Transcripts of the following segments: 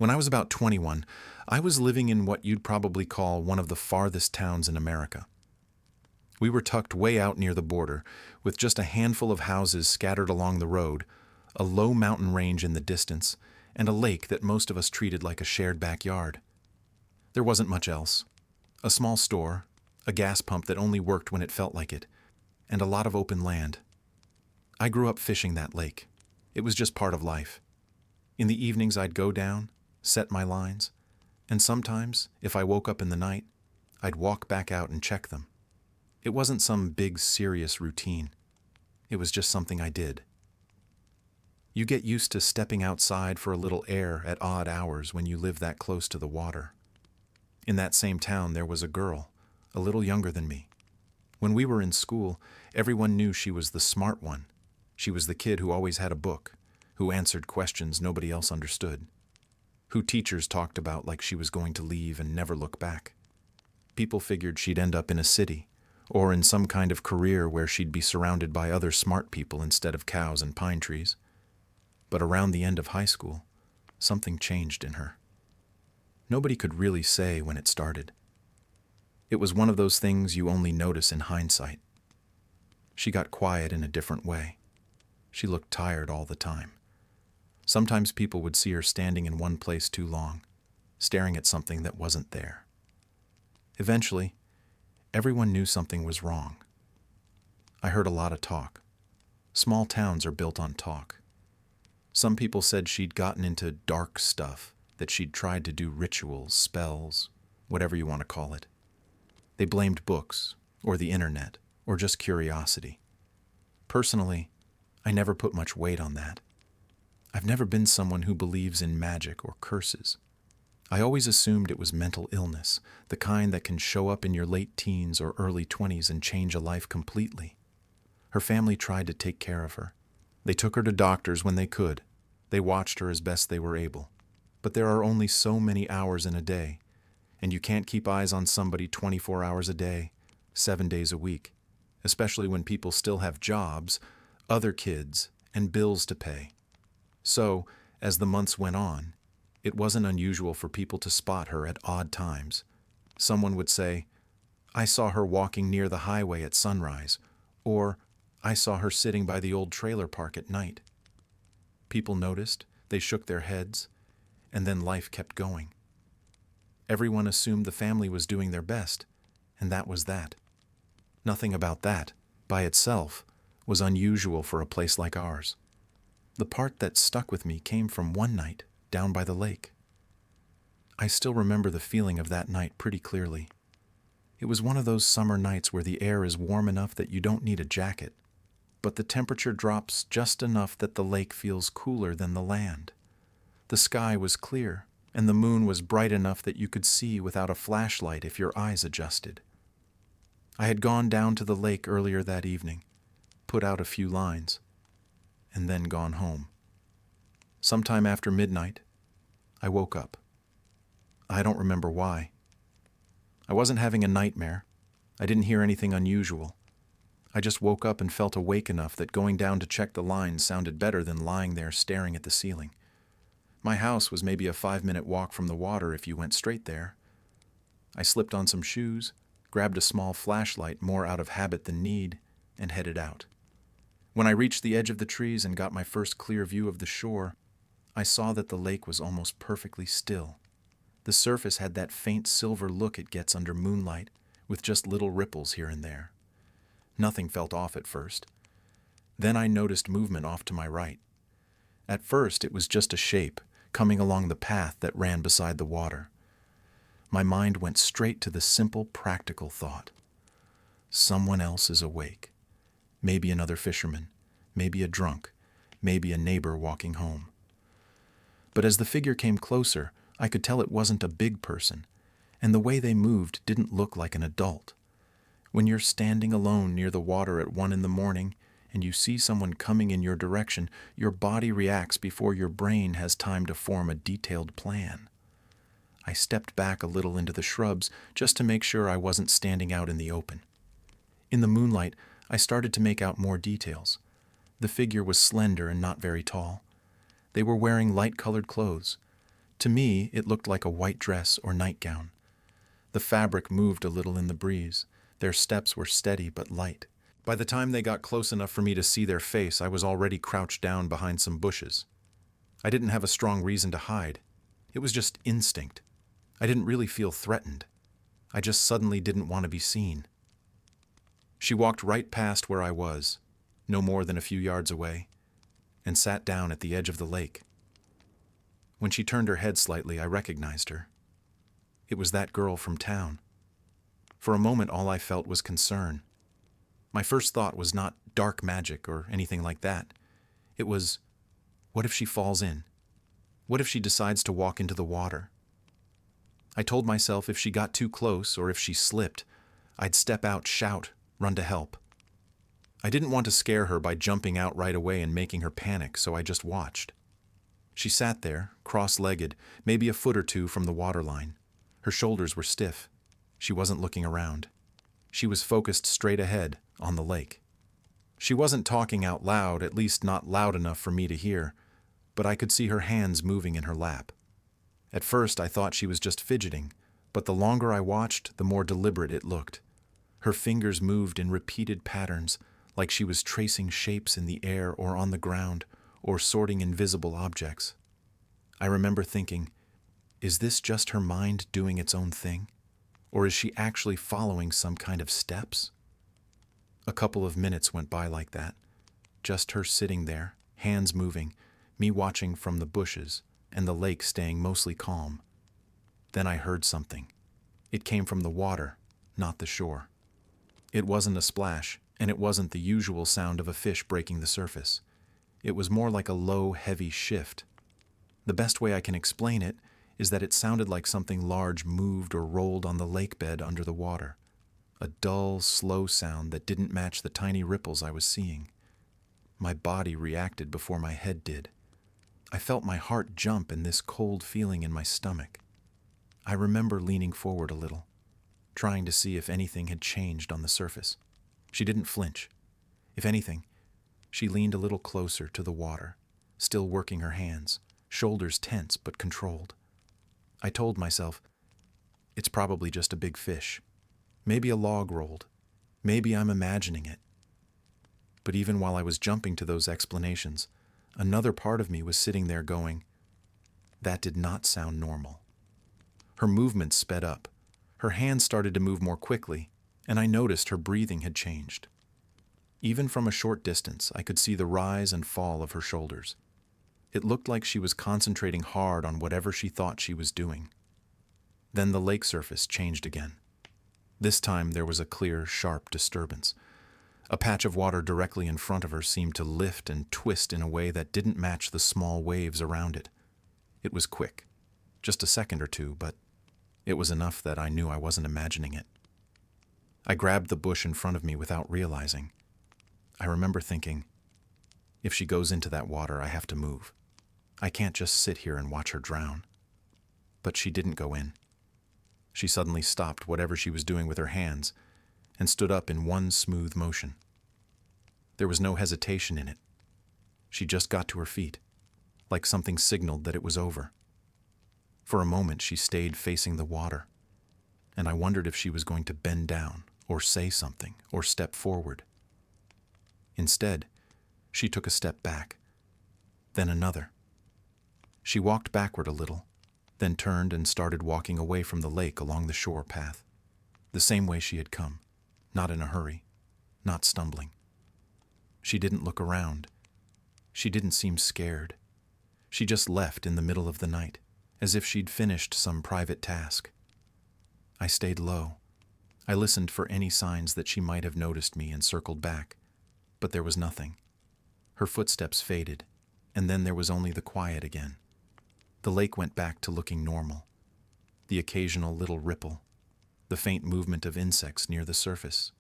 When I was about 21, I was living in what you'd probably call one of the farthest towns in America. We were tucked way out near the border, with just a handful of houses scattered along the road, a low mountain range in the distance, and a lake that most of us treated like a shared backyard. There wasn't much else. A small store, a gas pump that only worked when it felt like it, and a lot of open land. I grew up fishing that lake. It was just part of life. In the evenings I'd go down, set my lines, and sometimes, if I woke up in the night, I'd walk back out and check them. It wasn't some big, serious routine. It was just something I did. You get used to stepping outside for a little air at odd hours when you live that close to the water. In that same town, there was a girl, a little younger than me. When we were in school, everyone knew she was the smart one. She was the kid who always had a book, who answered questions nobody else understood, who teachers talked about like she was going to leave and never look back. People figured she'd end up in a city, or in some kind of career where she'd be surrounded by other smart people instead of cows and pine trees. But around the end of high school, something changed in her. Nobody could really say when it started. It was one of those things you only notice in hindsight. She got quiet in a different way. She looked tired all the time. Sometimes people would see her standing in one place too long, staring at something that wasn't there. Eventually, everyone knew something was wrong. I heard a lot of talk. Small towns are built on talk. Some people said she'd gotten into dark stuff, that she'd tried to do rituals, spells, whatever you want to call it. They blamed books, or the internet, or just curiosity. Personally, I never put much weight on that. I've never been someone who believes in magic or curses. I always assumed it was mental illness, the kind that can show up in your late teens or early 20s and change a life completely. Her family tried to take care of her. They took her to doctors when they could. They watched her as best they were able. But there are only so many hours in a day, and you can't keep eyes on somebody 24 hours a day, 7 days a week, especially when people still have jobs, other kids, and bills to pay. So, as the months went on, it wasn't unusual for people to spot her at odd times. Someone would say, "I saw her walking near the highway at sunrise," or "I saw her sitting by the old trailer park at night." People noticed, they shook their heads, and then life kept going. Everyone assumed the family was doing their best, and that was that. Nothing about that, by itself, was unusual for a place like ours. The part that stuck with me came from one night down by the lake. I still remember the feeling of that night pretty clearly. It was one of those summer nights where the air is warm enough that you don't need a jacket, but the temperature drops just enough that the lake feels cooler than the land. The sky was clear, and the moon was bright enough that you could see without a flashlight if your eyes adjusted. I had gone down to the lake earlier that evening, put out a few lines, and then gone home. Sometime after midnight, I woke up. I don't remember why. I wasn't having a nightmare. I didn't hear anything unusual. I just woke up and felt awake enough that going down to check the lines sounded better than lying there staring at the ceiling. My house was maybe a 5-minute walk from the water if you went straight there. I slipped on some shoes, grabbed a small flashlight more out of habit than need, and headed out. When I reached the edge of the trees and got my first clear view of the shore, I saw that the lake was almost perfectly still. The surface had that faint silver look it gets under moonlight, with just little ripples here and there. Nothing felt off at first. Then I noticed movement off to my right. At first, it was just a shape, coming along the path that ran beside the water. My mind went straight to the simple, practical thought. Someone else is awake. Maybe another fisherman, maybe a drunk, maybe a neighbor walking home. But as the figure came closer, I could tell it wasn't a big person, and the way they moved didn't look like an adult. When you're standing alone near the water at 1 a.m, and you see someone coming in your direction, your body reacts before your brain has time to form a detailed plan. I stepped back a little into the shrubs just to make sure I wasn't standing out in the open. In the moonlight, I started to make out more details. The figure was slender and not very tall. They were wearing light-colored clothes. To me, it looked like a white dress or nightgown. The fabric moved a little in the breeze. Their steps were steady but light. By the time they got close enough for me to see their face, I was already crouched down behind some bushes. I didn't have a strong reason to hide. It was just instinct. I didn't really feel threatened. I just suddenly didn't want to be seen. She walked right past where I was, no more than a few yards away, and sat down at the edge of the lake. When she turned her head slightly, I recognized her. It was that girl from town. For a moment, all I felt was concern. My first thought was not dark magic or anything like that. It was, what if she falls in? What if she decides to walk into the water? I told myself if she got too close or if she slipped, I'd step out, shout, run to help. I didn't want to scare her by jumping out right away and making her panic, so I just watched. She sat there, cross-legged, maybe a foot or two from the waterline. Her shoulders were stiff. She wasn't looking around. She was focused straight ahead, on the lake. She wasn't talking out loud, at least not loud enough for me to hear, but I could see her hands moving in her lap. At first, I thought she was just fidgeting, but the longer I watched, the more deliberate it looked. Her fingers moved in repeated patterns, like she was tracing shapes in the air or on the ground, or sorting invisible objects. I remember thinking, is this just her mind doing its own thing? Or is she actually following some kind of steps? A couple of minutes went by like that, just her sitting there, hands moving, me watching from the bushes, and the lake staying mostly calm. Then I heard something. It came from the water, not the shore. It wasn't a splash, and it wasn't the usual sound of a fish breaking the surface. It was more like a low, heavy shift. The best way I can explain it is that it sounded like something large moved or rolled on the lake bed under the water. A dull, slow sound that didn't match the tiny ripples I was seeing. My body reacted before my head did. I felt my heart jump and this cold feeling in my stomach. I remember leaning forward a little, trying to see if anything had changed on the surface. She didn't flinch. If anything, she leaned a little closer to the water, still working her hands, shoulders tense but controlled. I told myself, it's probably just a big fish. Maybe a log rolled. Maybe I'm imagining it. But even while I was jumping to those explanations, another part of me was sitting there going, that did not sound normal. Her movements sped up. Her hands started to move more quickly, and I noticed her breathing had changed. Even from a short distance, I could see the rise and fall of her shoulders. It looked like she was concentrating hard on whatever she thought she was doing. Then the lake surface changed again. This time there was a clear, sharp disturbance. A patch of water directly in front of her seemed to lift and twist in a way that didn't match the small waves around it. It was quick, just a second or two, but it was enough that I knew I wasn't imagining it. I grabbed the bush in front of me without realizing. I remember thinking, if she goes into that water, I have to move. I can't just sit here and watch her drown. But she didn't go in. She suddenly stopped whatever she was doing with her hands and stood up in one smooth motion. There was no hesitation in it. She just got to her feet, like something signaled that it was over. For a moment, she stayed facing the water, and I wondered if she was going to bend down or say something or step forward. Instead, she took a step back, then another. She walked backward a little, then turned and started walking away from the lake along the shore path, the same way she had come, not in a hurry, not stumbling. She didn't look around. She didn't seem scared. She just left in the middle of the night, as if she'd finished some private task. I stayed low. I listened for any signs that she might have noticed me and circled back, but there was nothing. Her footsteps faded, and then there was only the quiet again. The lake went back to looking normal. The occasional little ripple, the faint movement of insects near the surface.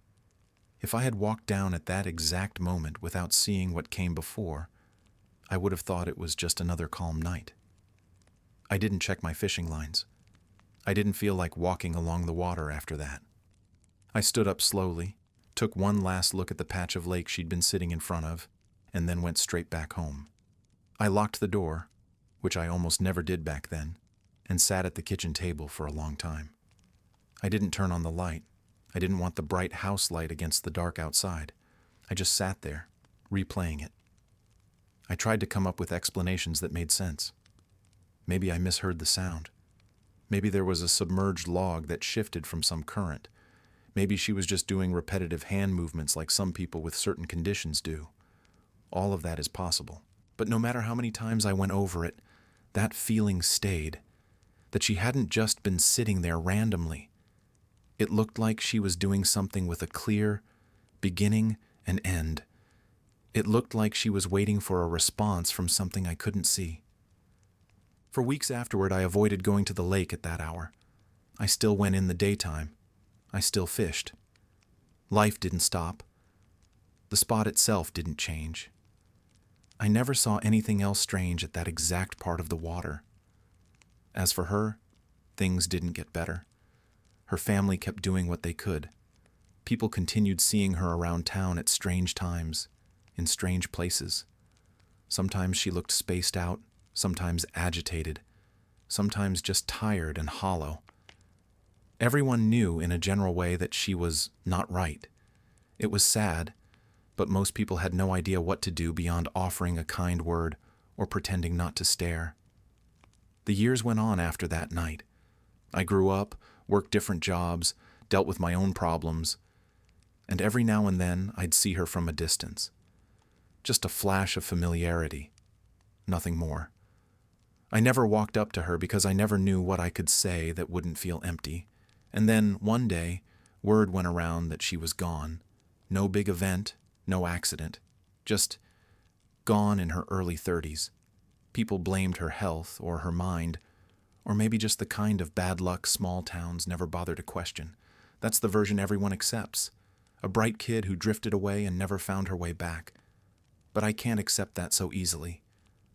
If I had walked down at that exact moment without seeing what came before, I would have thought it was just another calm night. I didn't check my fishing lines. I didn't feel like walking along the water after that. I stood up slowly, took one last look at the patch of lake she'd been sitting in front of, and then went straight back home. I locked the door, which I almost never did back then, and sat at the kitchen table for a long time. I didn't turn on the light. I didn't want the bright house light against the dark outside. I just sat there, replaying it. I tried to come up with explanations that made sense. Maybe I misheard the sound. Maybe there was a submerged log that shifted from some current. Maybe she was just doing repetitive hand movements like some people with certain conditions do. All of that is possible. But no matter how many times I went over it, that feeling stayed, that she hadn't just been sitting there randomly. It looked like she was doing something with a clear beginning and end. It looked like she was waiting for a response from something I couldn't see. For weeks afterward, I avoided going to the lake at that hour. I still went in the daytime. I still fished. Life didn't stop. The spot itself didn't change. I never saw anything else strange at that exact part of the water. As for her, things didn't get better. Her family kept doing what they could. People continued seeing her around town at strange times, in strange places. Sometimes she looked spaced out, sometimes agitated, sometimes just tired and hollow. Everyone knew in a general way that she was not right. It was sad, but most people had no idea what to do beyond offering a kind word or pretending not to stare. The years went on after that night. I grew up, worked different jobs, dealt with my own problems, and every now and then I'd see her from a distance. Just a flash of familiarity, nothing more. I never walked up to her because I never knew what I could say that wouldn't feel empty. And then, one day, word went around that she was gone. No big event, no accident, just gone in her early 30s. People blamed her health or her mind, or maybe just the kind of bad luck small towns never bother to question. That's the version everyone accepts. A bright kid who drifted away and never found her way back. But I can't accept that so easily.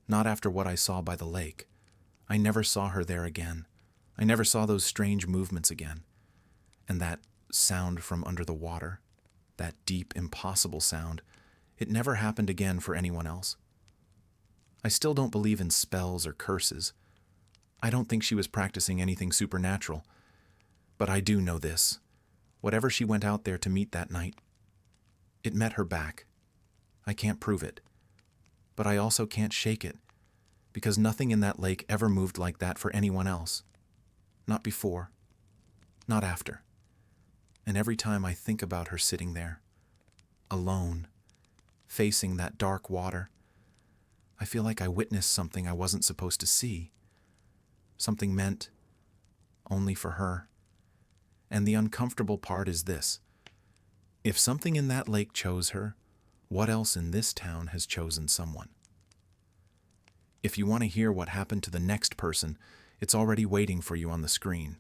Not after what I saw by the lake. I never saw her there again. I never saw those strange movements again. And that sound from under the water, that deep, impossible sound, it never happened again for anyone else. I still don't believe in spells or curses. I don't think she was practicing anything supernatural. But I do know this. Whatever she went out there to meet that night, it met her back. I can't prove it. But I also can't shake it, because nothing in that lake ever moved like that for anyone else. Not before. Not after. And every time I think about her sitting there, alone, facing that dark water, I feel like I witnessed something I wasn't supposed to see. Something meant only for her. And the uncomfortable part is this. If something in that lake chose her, what else in this town has chosen someone? If you want to hear what happened to the next person, it's already waiting for you on the screen.